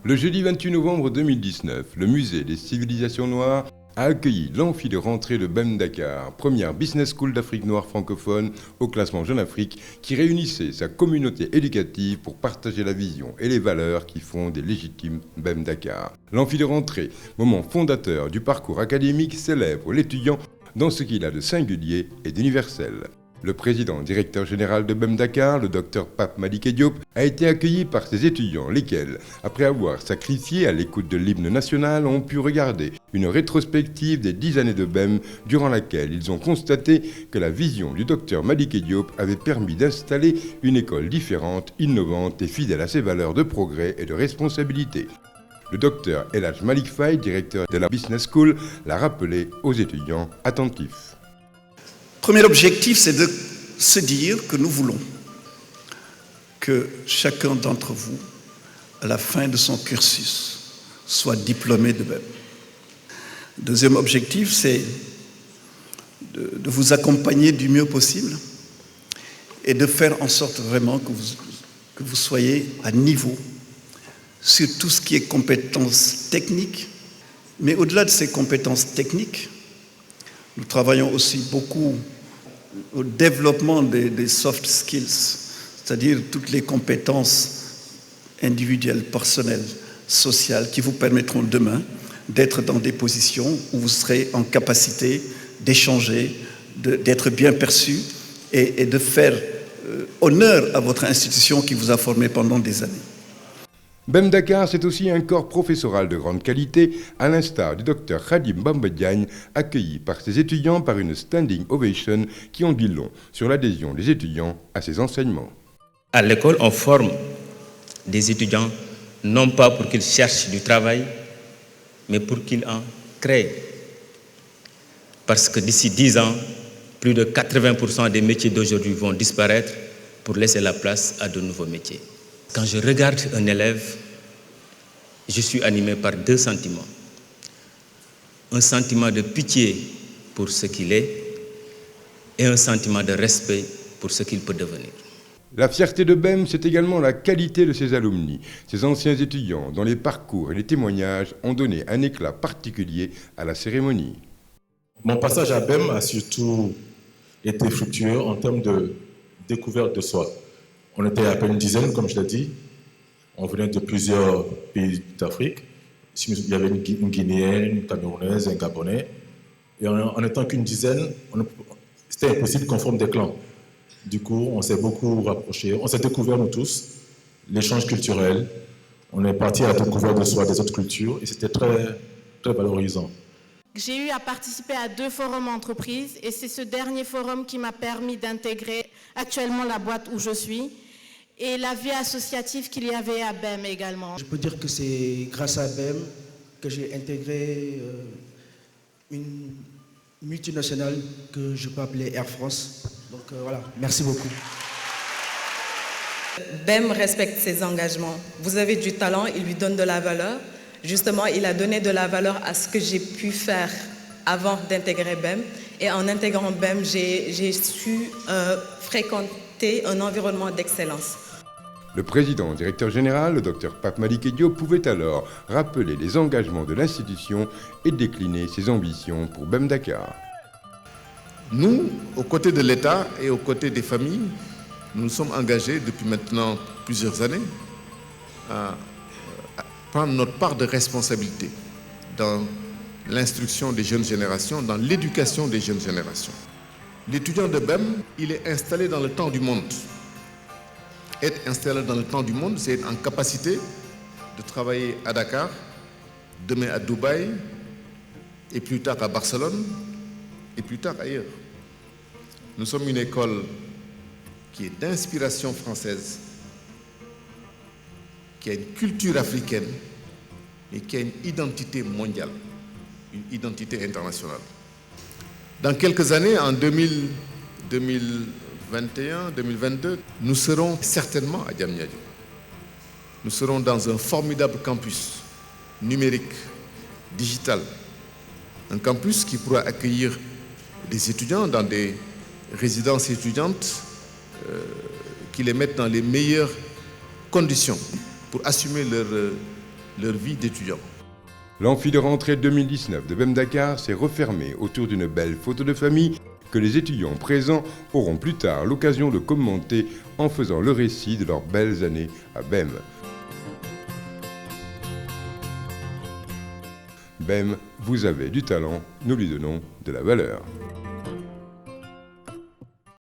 Le jeudi 28 novembre 2019, le musée des civilisations noires a accueilli l'amphi de rentrée de BEM Dakar, première business school d'Afrique noire francophone au classement Jeune Afrique, qui réunissait sa communauté éducative pour partager la vision et les valeurs qui font des légitimes BEM Dakar. L'amphi de rentrée, moment fondateur du parcours académique, célèbre l'étudiant dans ce qu'il a de singulier et d'universel. Le président directeur général de BEM Dakar, le docteur Pape Malick Diop, a été accueilli par ses étudiants, lesquels, après avoir sacrifié à l'écoute de l'hymne national, ont pu regarder une rétrospective des 10 années de BEM, durant laquelle ils ont constaté que la vision du docteur Malick Diop avait permis d'installer une école différente, innovante et fidèle à ses valeurs de progrès et de responsabilité. Le docteur El Hadj Malick Faye, directeur de la Business School, l'a rappelé aux étudiants attentifs. Premier objectif, c'est de se dire que nous voulons que chacun d'entre vous, à la fin de son cursus, soit diplômé de BEM. Deuxième objectif, c'est de vous accompagner du mieux possible et de faire en sorte vraiment que vous soyez à niveau sur tout ce qui est compétences techniques. Mais au-delà de ces compétences techniques, nous travaillons aussi beaucoup au développement des soft skills, c'est-à-dire toutes les compétences individuelles, personnelles, sociales qui vous permettront demain d'être dans des positions où vous serez en capacité d'échanger, d'être bien perçu et de faire honneur à votre institution qui vous a formé pendant des années. BEM Dakar, c'est aussi un corps professoral de grande qualité, à l'instar du docteur Khadim Bamba Diagne, accueilli par ses étudiants par une standing ovation qui en dit long sur l'adhésion des étudiants à ses enseignements. À l'école, on forme des étudiants non pas pour qu'ils cherchent du travail, mais pour qu'ils en créent. Parce que d'ici 10 ans, plus de 80% des métiers d'aujourd'hui vont disparaître pour laisser la place à de nouveaux métiers. Quand je regarde un élève, je suis animé par deux sentiments. Un sentiment de pitié pour ce qu'il est et un sentiment de respect pour ce qu'il peut devenir. La fierté de BEM, c'est également la qualité de ses alumni, ses anciens étudiants, dont les parcours et les témoignages ont donné un éclat particulier à la cérémonie. Mon passage à BEM a surtout été fructueux en termes de découverte de soi. On était à peine une dizaine, comme je l'ai dit. On venait de plusieurs pays d'Afrique. Il y avait une Guinéenne, une Camerounaise, un Gabonais. Et en étant qu'une dizaine, c'était impossible qu'on forme des clans. Du coup, on s'est beaucoup rapprochés. On s'est découvert, nous tous, l'échange culturel. On est parti à la découverte de soi, des autres cultures. Et c'était très, très valorisant. J'ai eu à participer à 2 forums entreprises et c'est ce dernier forum qui m'a permis d'intégrer actuellement la boîte où je suis et la vie associative qu'il y avait à BEM également. Je peux dire que c'est grâce à BEM que j'ai intégré une multinationale que je peux appeler Air France. Donc voilà, merci beaucoup. BEM respecte ses engagements. Vous avez du talent, il lui donne de la valeur. Justement, il a donné de la valeur à ce que j'ai pu faire avant d'intégrer BEM. Et en intégrant BEM, j'ai su fréquenter un environnement d'excellence. Le président directeur général, le docteur Pape Malick Diop, pouvait alors rappeler les engagements de l'institution et décliner ses ambitions pour BEM Dakar. Nous, aux côtés de l'État et aux côtés des familles, nous sommes engagés depuis maintenant plusieurs années à prendre notre part de responsabilité dans l'instruction des jeunes générations, dans l'éducation des jeunes générations. L'étudiant de BEM, il est installé dans le temps du monde. Être installé dans le temps du monde, c'est être en capacité de travailler à Dakar, demain à Dubaï, et plus tard à Barcelone, et plus tard ailleurs. Nous sommes une école qui est d'inspiration française, qui a une culture africaine et qui a une identité mondiale, une identité internationale. Dans quelques années, en 2021, 2022, nous serons certainement à Diamniadio. Nous serons dans un formidable campus numérique, digital. Un campus qui pourra accueillir des étudiants dans des résidences étudiantes qui les mettent dans les meilleures conditions pour assumer leur vie d'étudiant. L'amphi de rentrée 2019 de BEM Dakar s'est refermé autour d'une belle photo de famille que les étudiants présents auront plus tard l'occasion de commenter en faisant le récit de leurs belles années à BEM. BEM, vous avez du talent, nous lui donnons de la valeur.